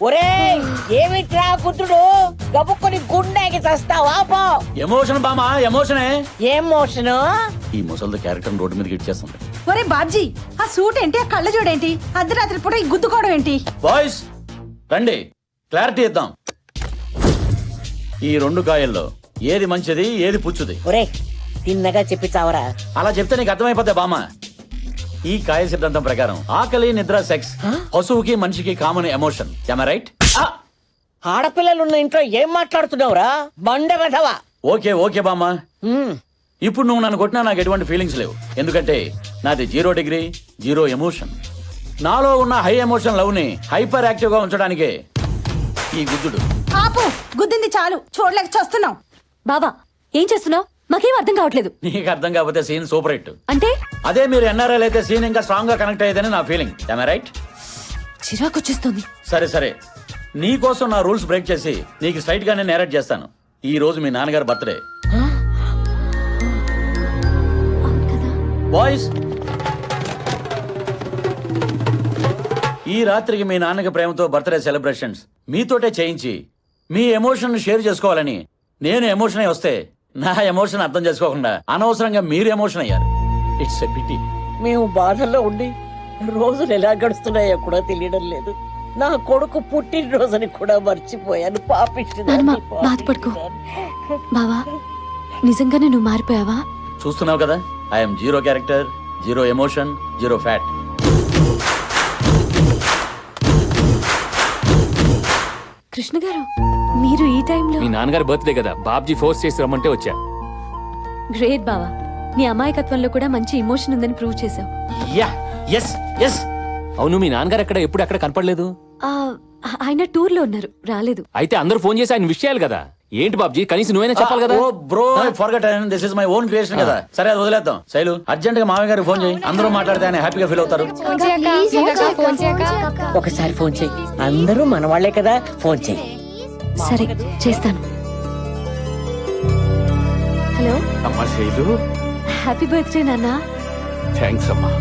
ఒరే ఏమిట్రా కుతుడు గబుక్కుని గుండెకి చస్తావా పో. ఎమోషన్ బామా, ఎమోషనే. ఏం మోషను? ఈ ముసలి క్యారెక్టర్ రోడ్డు మీదకి ఇచ్చేస్తుంది. ఒరే బాబ్జీ, ఆ సూట్ ఏంటి, ఆ కళ్ళ జోడేంటి, అర్ధరాత్రి పూట ఈ గుద్దుకోవడం ఏంటి? బాయ్స్ రండి, క్లారిటీ ఇద్దాం. ఈ రెండు కాయల్లో ఏది మంచిది, ఏది పుచ్చుది? ఒరే తిన్నగా చెప్పి చావరా. అలా చెప్తే నీకు అర్థమైపోద్ది బామా. ఈ కాయ సిద్ధాంతం ప్రకారం ఆకలి, నిద్ర, సెక్స్ పశువుకి మనిషికి కామన్ ఎమోషన్. రైట్? ఆడపిల్లలున్న ఇంట్లో ఏం మాట్లాడుతున్నావురా బండ వెధవా. ఓకే ఓకే బామ్మా. ఇప్పుడు నువ్వు నన్ను కొట్టినా నాకు ఎటువంటి ఫీలింగ్స్ లేవు. ఎందుకంటే నాది 0 డిగ్రీ 0 ఎమోషన్. నాలో ఉన్న హై ఎమోషన్ లవ్ ని హైపర్ యాక్టివ్ గా ఉంచడానికే ఈ గుద్దుడు. ఆపు, గుద్దింది చాలు, చూడలేక చస్తున్నాం. బావా ఏం చేస్తున్నావు? మాకేం అర్థం కావట్లేదు. నీకు అర్థం కాకపోతే సీన్ సూపర్ హిట్. అంటే అదే మీరు ఎన్ఆర్ఐ అయితే సీన్ ఇంకా స్ట్రాంగ్ గా కనెక్ట్ అయ్యేదని నా ఫీలింగ్. రైట్? చిరాకు వచ్చేస్తుంది. సరే సరే, నీ కోసం నా రూల్స్ బ్రేక్ చేసి నీకు స్ట్రైట్ గానే నేరేట్ చేస్తాను. ఈ రోజు మీ నాన్నగారు బర్త్డే. బాయ్స్, ఈ రాత్రికి మీ నాన్నకి ప్రేమతో బర్త్డే సెలబ్రేషన్స్ మీతోటే చేయించి మీ ఎమోషన్ షేర్ చేసుకోవాలని నేను ఎమోషన్ అయి వస్తే నా ఎమోషన్ అర్థం చేసుకోకుండా అనవసరంగా మీరు ఎమోషన్ అయ్యారు. It's a pity. మేము బాధల్లో ఉండి రోజులు ఎలా గడుస్తున్నాయో కూడా తెలియడం లేదు. నా కొడుకు పుట్టినరోజుని కూడా మర్చిపోయాను. బాధపడుకో బావా, నిజంగానే నువ్వు మారిపోయావా? చూస్తున్నావు కదా, I'm 0 character, 0 emotion, 0 fat. Krishna గారు, మీరు ఈ టైంలో? మీ నాన్నగారి బర్త్డే కదా, బాబ్జీ ఫోర్స్ చేసి రమ్మంటే వచ్చా. గ్రేట్ బావా, నీ అమాయకత్వంలో కూడా మంచి ఎమోషన్ ఉందని ప్రూవ్ చేశావు. Yeah, yes yes. అవును, మీ నాన్నగారు ఎప్పుడు ఎక్కడ కనపడలేదు? ఆయన టూర్ లో ఉన్నారు, రాలేదు. అయితే అందరూ ఫోన్ చేసి ఆయన విషయాలు కదా. ఏంటి బాబ్జీ, కనీసం నువ్వైనా చెప్పాలి కదా. Oh bro, I forgot, this is my own creation కదా. సరే అది వదిలేద్దాం. శైలు, అర్జెంట్ గా మామయ్య గారికి ఫోన్ చేయి. అందరూ మాట్లాడితే ఆయన హ్యాపీగా ఫీల్ అవుతారు. ఒకసారి ఫోన్ చేయి. అందరూ మనవాళ్లే కదా, ఫోన్ చేయి. సరే చేస్తాను. హలో అమ్మా శైలు, హ్యాపీ బర్త్డే నాన్న. థ్యాంక్స్ అమ్మా.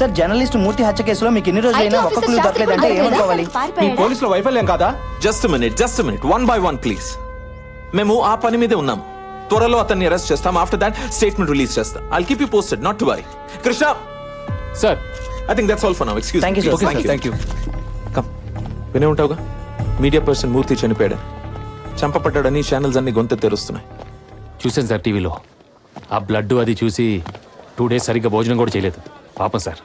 సార్, జర్నలిస్ట్ మూర్తి హత్య కేసులో మీకు ఎన్ని రోజులైనా ఒక్క క్లూ దొరకలేదంటే ఏమనుకోవాలి? మీ పోలీసుల వైఫల్యం కాదా? Just minute, one by one please. మేము ఆ పని మీదే ఉన్నాం. త్వరలో అతన్ని అరెస్ట్ చేస్తాం. ఆఫ్టర్ దాట్ స్టేట్మెంట్ రిలీజ్ చేస్తాం. I'll keep you posted, not to worry. Krishna sir, I think that's all for now. Excuse Thank you, sir. Thank you. Come, వినే ఉంటావుగా, మీడియా పర్సన్ మూర్తి చనిపోయాడు, చంపబడ్డాడని ఛానల్స్ అన్ని గొంతు తెరుస్తున్నాయి. చూసాను సార్ టీవీలో. ఆ బ్లడ్ అది చూసి 2 days సరిగ్గా భోజనం కూడా చేయలేదు. పాపం సార్.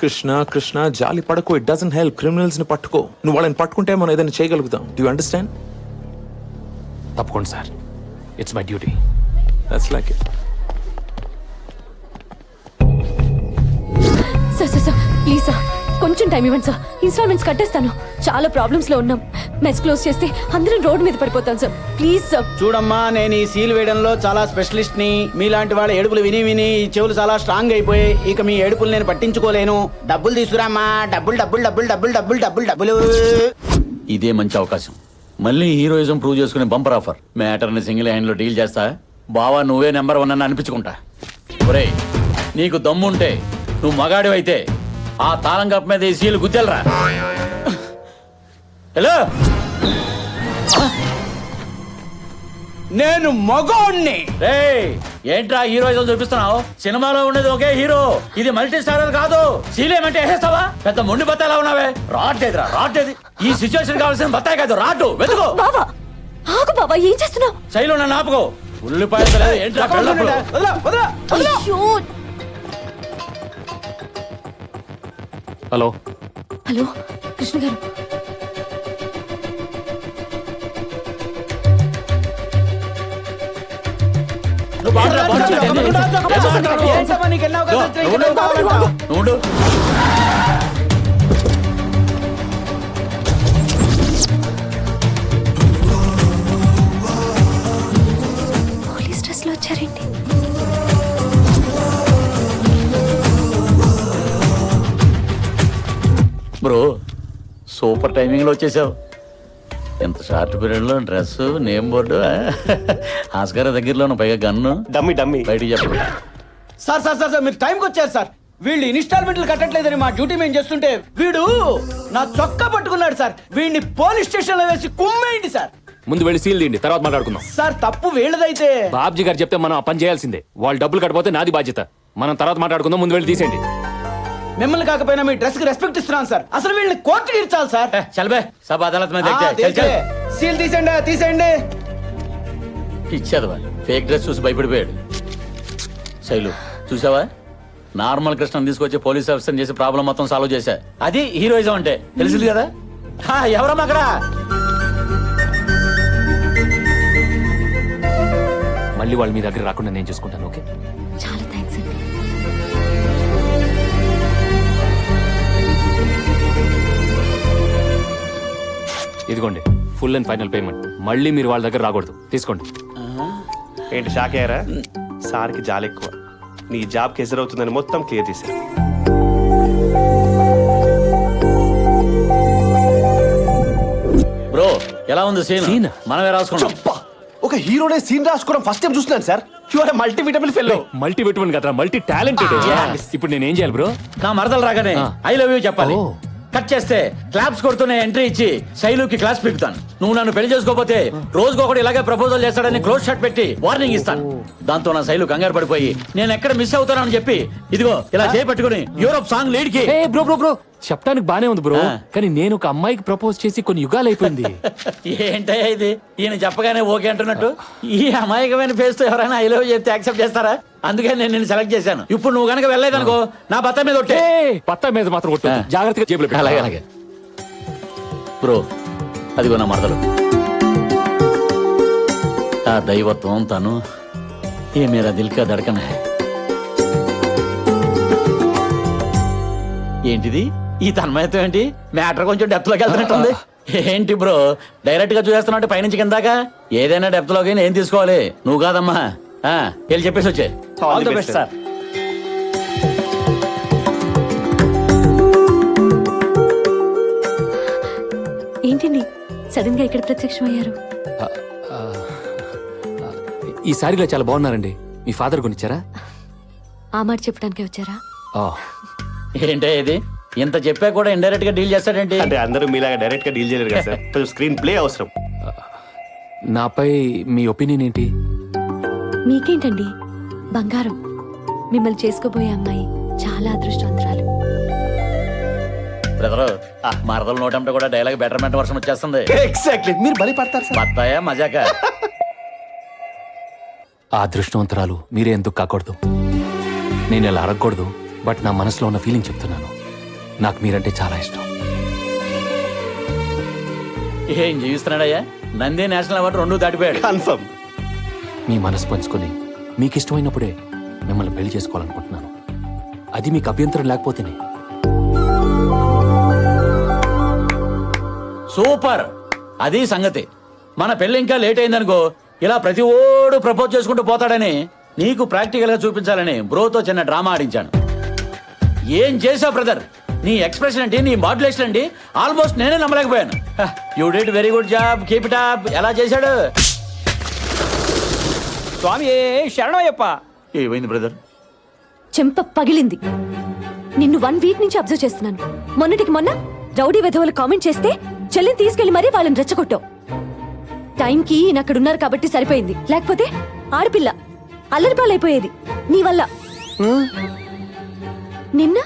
కృష్ణ జాలి పడకు. It doesn't help. క్రిమినల్స్ ని పట్టుకో. నువ్వు వాళ్ళని పట్టుకుంటే మనం ఏదైనా చేయగలుగుతాం. Do you understand? తప్పకుండా sir, it's my duty. That's like it. Sir please sir, కొంచెం టైం ఇవ్వండి సార్. ఇన్స్టాల్మెంట్స్ కట్టేస్తాను. చాలా ప్రాబ్లమ్స్ లో ఉన్నాం. మెస్ క్లోజ్ చేస్తే అందరం రోడ్ మీద పడిపోతాం సార్. Please sir. చూడమ్మా, నేను ఈ సీల్ వేయడంలో చాలా స్పెషలిస్ట్ ని. మీలాంటి వాళ్ళ ఏడుపులు విని విని ఈ చెవులు చాలా స్ట్రాంగ్ అయిపోయాయి. ఇక మీ ఏడుపులు నేను పట్టించుకోలేను. డబ్బులు తీసుకురామ్మా. డబ్బులు. ఇదే మంచి అవకాశం. మళ్ళీ హీరోయిజం ప్రూవ్ చేసుకునే బంపర్ ఆఫర్. మ్యాటర్ ని సింగిల్ హ్యాండ్ లో డీల్ చేస్తా. బావా నువ్వే నెంబర్ 1 అని అనిపించుకుంటా. ఒరేయ్, నీకు దమ్ముంటే, నువ్వు మగాడివైతే ఆ తాళం కప్ప మీద ఈ సీలు గుద్దెలరా. హలో, నేను మగోణ్ణి. రేయ్, ఏంట్రా హీరోయిజం చూపిస్తున్నావు? సినిమాలో ఉండేది ఒకే హీరో, ఇది మల్టీ స్టారర్ కాదు. సీలేమంటే వేసేస్తావా? పెద్ద మొండి బత్తాయిలా ఉన్నావే. రాట్లేదు. ఈ సిచ్యువేషన్ కావాల్సిన బత్తాయి కాదు, రాటు వెతుకో. బావా ఆగు బావా, ఏం చేస్తున్నావు? శైలు నన్ను ఆపుకో. ఉల్లిపాయలు ఏంట్రా పెళ్ళప్పుడు? అయ్యో, హలో హలో కృష్ణ గారు, ఏంటమ్మా నీకు ఎన్ని అవకాశాలు వచ్చినాయి? ఇంకా నువ్వు కావాలంటావా? నువ్వు పోలీస్ డ్రెస్ లో వచ్చారేంటి? బ్రో సూపర్ టైమింగ్ లో వచ్చేసావు. ఎంత షార్ట్ పీరియడ్ లో డ్రెస్ నేమ్ బోర్డు ఆస్కార్ దగ్గరలో పైగా గన్ను డమ్మి డమ్మి బయటికి చెప్పు. సార్ సార్ సార్ సార్, మీరు టైంకి వచ్చారు సార్. వీళ్ళు ఇన్స్టాల్మెంట్లు కట్టట్లేదని మా డ్యూటీ మేము చేస్తుంటే వీడు నా చొక్కా పట్టుకున్నాడు సార్. వీడిని పోలీస్ స్టేషన్ లో వేసి కుమ్మేయండి సార్. ముందు వెళ్ళి సీల్ తీయండి, తర్వాత మాట్లాడుకుందాం. సార్ తప్పు వీళ్ళదైతే బాబ్జీ గారు చెప్తే మనం ఆ పని చేయాల్సిందే. వాళ్ళు డబ్బులు కట్టపోతే నాది బాధ్యత. మనం తర్వాత మాట్లాడుకుందాం, ముందు వెళ్ళి తీసేయండి. మిమ్మల్ని కాకపోయినా మీ డ్రెస్ కి రెస్పెక్ట్ ఇస్తున్నాను సార్. అసలు వీళ్ళని కోర్టుకి ఇచ్చాలి సార్. చల్బే సబ్ అదాలత్ మీద ఆ, తీసే. సీల్ తీసేయండి తీసేయండి. ఇచ్చేది వాళ్ళు ఫేక్ డ్రెస్ చూసి భయపడిపోయాడు. శైలు చూసావా, నార్మల్ కృష్ణని తీసుకొచ్చి పోలీస్ ఆఫీసర్ చేసి ప్రాబ్లం మొత్తం సాల్వ్ చేశా. అది హీరోయిజం అంటే తెలిసింది కదా. ఎవరమ్మా అక్కడ? మళ్ళీ వాళ్ళు మీ దగ్గర రాకుండా నేను చూసుకుంటాను. ఓకే, చాలా థ్యాంక్స్ అండి. ఇదిగోండి ఫుల్ అండ్ ఫైనల్ పేమెంట్. మళ్ళీ మీరు వాళ్ళ దగ్గర రాకూడదు, తీసుకోండి. ఏంటి షాక్ అయ్యారా? సార్కి జాలి ఎక్కువ. నీ జాబ్కి ఎదురవుతుందని మొత్తం క్లియర్ చేశారు. బ్రో ఎలా ఉంది సీన్? Scene? మనమే రాసుకున్నాం. ఒక హీరోనే సీన్ రాసుకోవడం ఫస్ట్ టైం చూస్తున్నాను sir. You are multi vitamin fellow. Multi vitamin కదా, మల్టీ టాలెంటెడ్. ఇప్పుడు నేను ఏం చేయాలి బ్రో? నా మరదలు రాగానే ఐ లవ్ యూ చెప్పాలి. కట్ చేస్తే క్లాప్స్ కొడుతూనే ఎంట్రీ ఇచ్చి శైలుకి క్లాస్ పీకుతాను. నువ్వు నన్ను పెళ్లి చేసుకోకపోతే రోజుకొకటి ఇలాగే ప్రపోజల్ చేస్తాడని క్లోజ్ షాట్ పెట్టి వార్నింగ్ ఇస్తాను. దాంతో నా శైలు కంగారు పడిపోయి నేను ఎక్కడ మిస్ అవుతానని చెప్పి ఇదిగో ఇలా చేపట్టుకుని యూరోప్ సాంగ్ లీడ్ కి. బ్రో బ్రో బ్రో చెప్పడానికి బానే ఉంది బ్రో, కానీ నేను ఒక అమ్మాయికి ప్రపోజ్ చేసి కొన్ని యుగాలు అయిపోయింది. ఏంటయ్యా ఇది? ఈయన చెప్పగానే ఓకే అంటున్నట్టు ఈ అమాయకమైన ఫేస్ తో ఎవరైనా ఐ లవ్ చెప్తే యాక్సెప్ట్ చేస్తారా? అందుకే నేను నిన్ను సెలెక్ట్ చేశాను. ఇప్పుడు నువ్వు గనక వెళ్ళలేదనుకో నా బత్త మీద ఒట్టే. పత్తా మీద మాత్రం కొట్టు, జాగ్రత్తగా జేబులో పెట్టు. అలాగే అలాగే బ్రో. అదిగో నా మరదలు. ఆ దైవత్వం తను ఏ మేరా దిల్ కా ధడకన్ హై. ఏంటిది ఈ తన్మయత్వం? ఏంటి మ్యాటర్ కొంచెం డెప్త్ లోకి వెళ్తున్నట్టుంది. ఏంటి బ్రో డైరెక్ట్ గా చూసేస్తున్నట్టు పైనుంచి కిందాక? ఏదైనా డెప్త్ లోకి ఏం తీసుకోవాలి. నువ్వు కాదమ్మా, వెళ్ళి చెప్పేసి వచ్చే. All the best sir. ఏంటండి సడన్ గా ఇక్కడ ప్రత్యక్షం అయ్యారు? ఈ సారీలో చాలా బాగున్నారండి. మీ ఫాదర్ కొనిచ్చారా? ఆ మాట చెప్పడానికే వచ్చారా? ఏంటే ఇది ఇంత చెప్పా కూడా ఇండైరెక్ట్ గా డీల్ చేస్తాడేంటి? అంటే అందరూ మీలాగా డైరెక్ట్ గా డీల్ చేయలేరు కదా సార్. కొంచెం స్క్రీన్ ప్లే అవసరం. నాపై మీ ఒపీనియన్ ఏంటి? మీకేంటండి బంగారం. మిమ్మల్ని చేసుకోబోయే అమ్మాయి చాలా అదృష్టవంతురాలు. బ్రదరు మరదలు నోటంటే కూడా డైలాగ్ బెటర్మెంట్ వర్షన్ వచ్చేస్తుంది. ఎగ్జాక్ట్లీ, మీరు బలి పడతారు సార్. బత్తాయా మజాక? ఆ అదృష్టవంతరాలు మీరే ఎందుకు కాకూడదు? నేను ఇలా అడగకూడదు, బట్ నా మనసులో ఉన్న ఫీలింగ్ చెప్తున్నాను. నాకు మీరంటే చాలా ఇష్టం. ఏం జీవిస్తున్నాడయ్యా? నంది నేషనల్ అవార్డు 2 దాటిపోయాడు. కన్ఫర్మ్. మీ మనసు పంచుకొని మీకు ఇష్టమైనప్పుడే మిమ్మల్ని పెళ్లి చేసుకోవాలనుకుంటున్నాను. అది మీకు అభ్యంతరం లేకపోతేనే. సూపర్. అది సంగతి. మన పెళ్లి ఇంకా లేట్ అయిందనుకో ఇలా ప్రతి ఓడు ప్రపోజ్ చేసుకుంటూ పోతాడని నీకు ప్రాక్టికల్ గా చూపించాలని బ్రోతో చిన్న డ్రామా ఆడించాను. ఏం చేసావు బ్రదర్? నీ ఎక్స్ప్రెషన్ ఏంటి, నీ మాడ్యులేషన్ ఏంటి, ఆల్మోస్ట్ నేనే నమ్మలేకపోయాను. You did very good job, keep it up. ఎలా చేశాడు? స్వామి శరణయ్యప్ప. ఏమైంది బ్రదర్? చెంప పగిలింది. నిన్ను 1 వీక్ నుంచి అబ్జర్వ్ చేస్తున్నాను. మొన్నటికి మొన్న రౌడీ వెధవలు కామెంట్ చేస్తే చెల్లిని తీసుకెళ్లి మరీ వాళ్ళని రెచ్చగొట్టావు. టైంకి ఈయన అక్కడ ఉన్నారు కాబట్టి సరిపోయింది. లేకపోతే ఆడపిల్ల అల్లరిపాలైపోయేది నీ వల్ల. నిన్న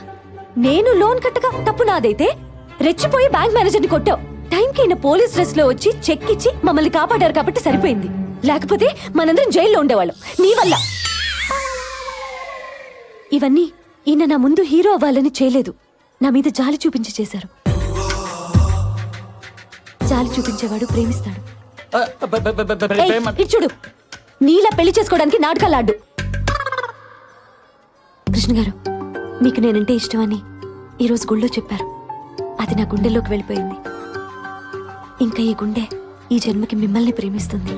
నేను లోన్ కట్టగా తప్పు నాదైతే రెచ్చిపోయి బ్యాంక్ మేనేజర్ని కొట్టావు. టైంకి ఈయన పోలీస్ డ్రెస్ లో వచ్చి చెక్ ఇచ్చి మమ్మల్ని కాపాడారు కాబట్టి సరిపోయింది. లేకపోతే మనందరం జైల్లో ఉండేవాళ్ళం నీ వల్ల. ఇవన్నీ ఈయన నా ముందు హీరో అవ్వాలని చేయలేదు. నా మీద జాలి చూపించి చేశారు. జాలి చూపించేవాడు ప్రేమిస్తాడు. ఏయ్, ఇటు చూడు, నీలా పెళ్లి చేసుకోవడానికి నాటకాలు ఆడు. కృష్ణ గారు, మీకు నేనంటే ఇష్టమని ఈరోజు గుళ్ళో చెప్పారు. అది నా గుండెల్లోకి వెళ్ళిపోయింది. ఇంకా ఈ గుండె ఈ జన్మకి మిమ్మల్ని ప్రేమిస్తుంది.